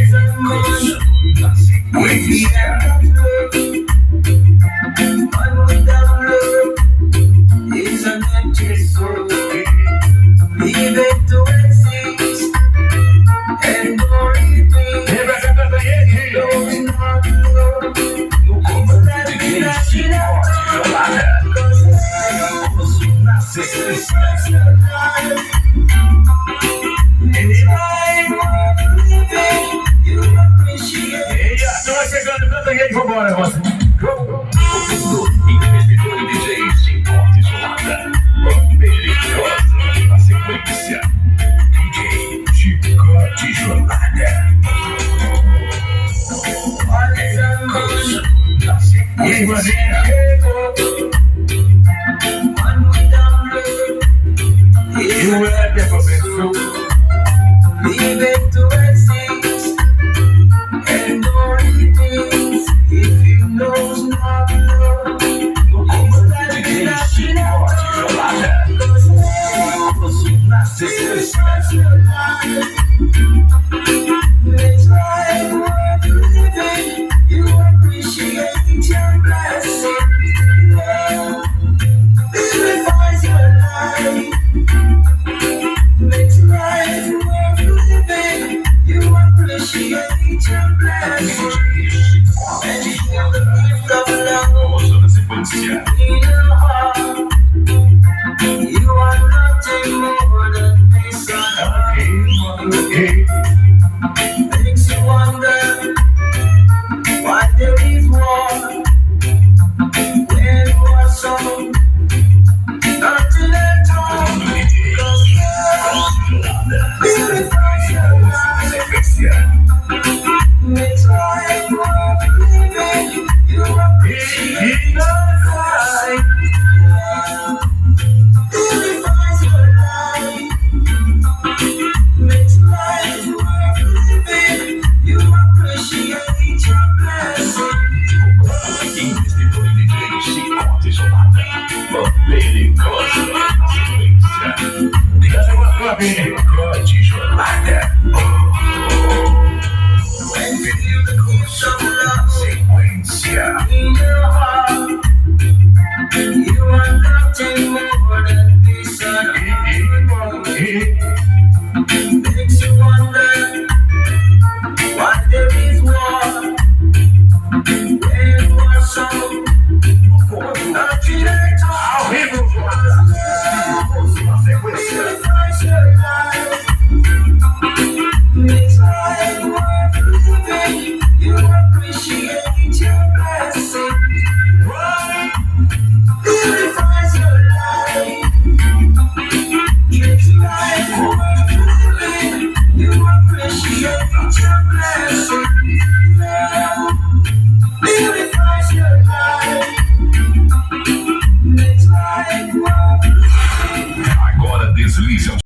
Na sequência. Is an empty soul, leave it to exist, and glory be. Those not love, it's that we not na sequência. It's life worth living, you appreciate. Tô chegando, canta aí, vambora, moça. Investidor e DJ sem corte isolada. Perigosa na sequência. DJ Chicote Isolada. Na E aí, sequência. E o Éder começou. Leave it to exist, and glory things, if you knows not love, it's that we not Isolada. na sequência. It's life worth living, you appreciate your blessing. Purifies your life. Makes life worth living, you appreciate your blessing. And you feel the gift of love Na sequência. in your heart. You are nothing more than this Ok. makes you wonder why there is war. When was so nothing at all. Cause love purifies your life, Sequência. makes life worth living. You appreciate your life. Purifies your life, makes life worth living. You appreciate your blessing. Investidor e DJ sem corte isolada. Perigosa na sequência. Essa é uma copinha. Chicote Isolada.